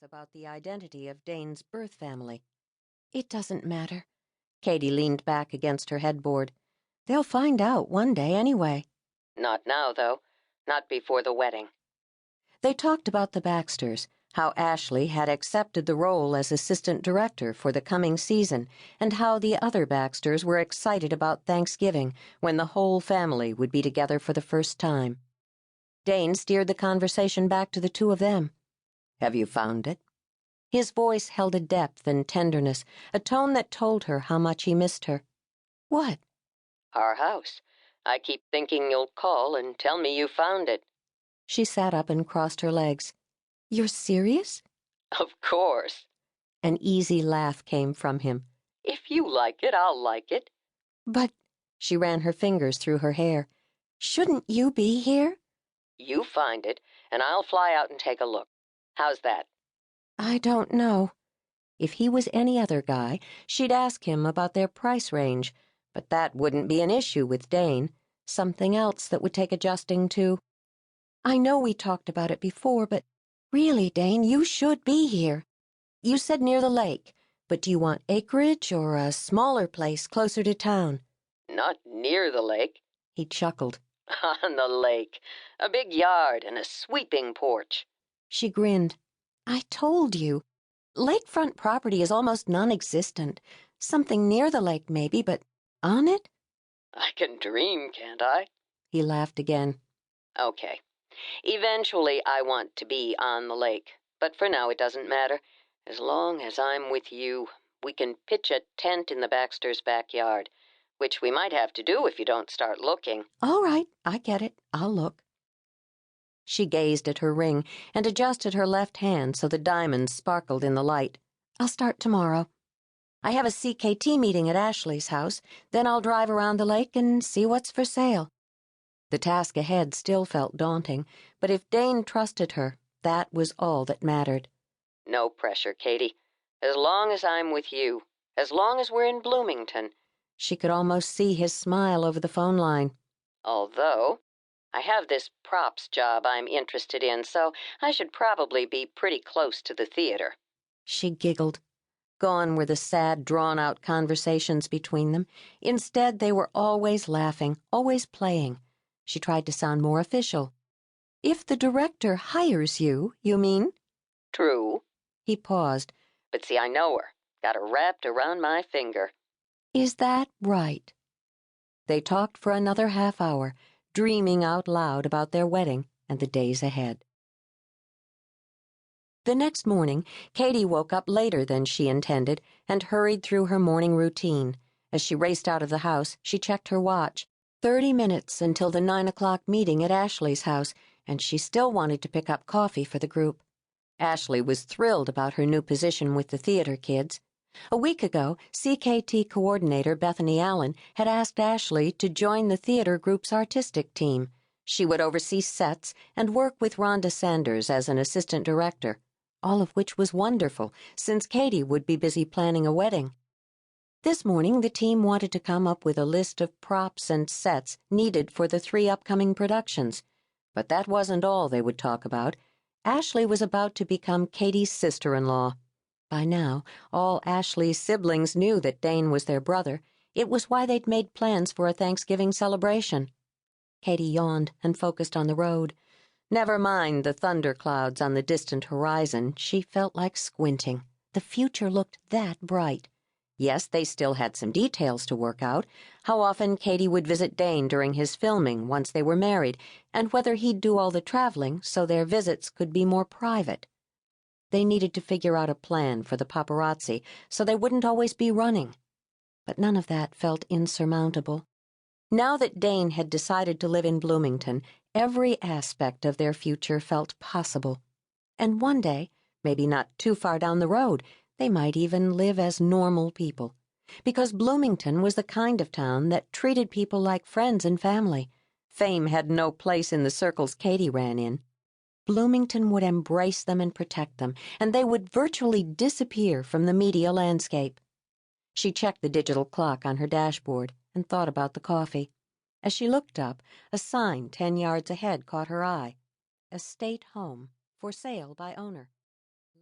about the identity of Dayne's birth family. It doesn't matter. Katy leaned back against her headboard. They'll find out one day anyway. Not now, though. Not before the wedding. They talked about the Baxters, how Ashley had accepted the role as assistant director for the coming season, and how the other Baxters were excited about Thanksgiving, when the whole family would be together for the first time. Dayne steered the conversation back to the two of them. "Have you found it?" His voice held a depth and tenderness, a tone that told her how much he missed her. "What?" "Our house. I keep thinking you'll call and tell me you found it." She sat up and crossed her legs. "You're serious?" "Of course." An easy laugh came from him. "If you like it, I'll like it." "But," she ran her fingers through her hair, "shouldn't you be here?" "You find it, and I'll fly out and take a look. How's that?" "I don't know." If he was any other guy, she'd ask him about their price range, but that wouldn't be an issue with Dayne. Something else that would take adjusting to. "I know we talked about it before, but really, Dayne, you should be here. You said near the lake, but do you want acreage or a smaller place closer to town?" "Not near the lake." He chuckled. "On the lake. A big yard and a sweeping porch." She grinned. "I told you. Lakefront property is almost non-existent. Something near the lake, maybe, but on it?" "I can dream, can't I?" He laughed again. "Okay. Eventually, I want to be on the lake. But for now, it doesn't matter. As long as I'm with you, we can pitch a tent in the Baxters' backyard, which we might have to do if you don't start looking." "All right, I get it. I'll look." She gazed at her ring and adjusted her left hand so the diamonds sparkled in the light. "I'll start tomorrow. I have a CKT meeting at Ashley's house, then I'll drive around the lake and see what's for sale." The task ahead still felt daunting, but if Dayne trusted her, that was all that mattered. "No pressure, Katy. As long as I'm with you, as long as we're in Bloomington." She could almost see his smile over the phone line. "Although I have this props job I'm interested in, so I should probably be pretty close to the theater." She giggled. Gone were the sad, drawn-out conversations between them. Instead, they were always laughing, always playing. She tried to sound more official. "If the director hires you, you mean?" "True." He paused. "But see, I know her. Got her wrapped around my finger." "Is that right?" They talked for another half hour, dreaming out loud about their wedding and the days ahead. The next morning, Katy woke up later than she intended and hurried through her morning routine. As she raced out of the house, she checked her watch. 30 minutes until the 9 o'clock meeting at Ashley's house, and she still wanted to pick up coffee for the group. Ashley was thrilled about her new position with the theater kids. A week ago, CKT coordinator Bethany Allen had asked Ashley to join the theater group's artistic team. She would oversee sets and work with Rhonda Sanders as an assistant director, all of which was wonderful, since Katy would be busy planning a wedding. This morning, the team wanted to come up with a list of props and sets needed for the 3 upcoming productions. But that wasn't all they would talk about. Ashley was about to become Katy's sister-in-law. By now, all Ashley's siblings knew that Dayne was their brother. It was why they'd made plans for a Thanksgiving celebration. Katy yawned and focused on the road. Never mind the thunderclouds on the distant horizon, she felt like squinting. The future looked that bright. Yes, they still had some details to work out, how often Katy would visit Dayne during his filming once they were married, and whether he'd do all the traveling so their visits could be more private. They needed to figure out a plan for the paparazzi so they wouldn't always be running. But none of that felt insurmountable. Now that Dayne had decided to live in Bloomington, every aspect of their future felt possible. And one day, maybe not too far down the road, they might even live as normal people. Because Bloomington was the kind of town that treated people like friends and family. Fame had no place in the circles Katy ran in. Bloomington would embrace them and protect them, and they would virtually disappear from the media landscape. She checked the digital clock on her dashboard and thought about the coffee. As she looked up, a sign 10 yards ahead caught her eye. Estate home, for sale by owner.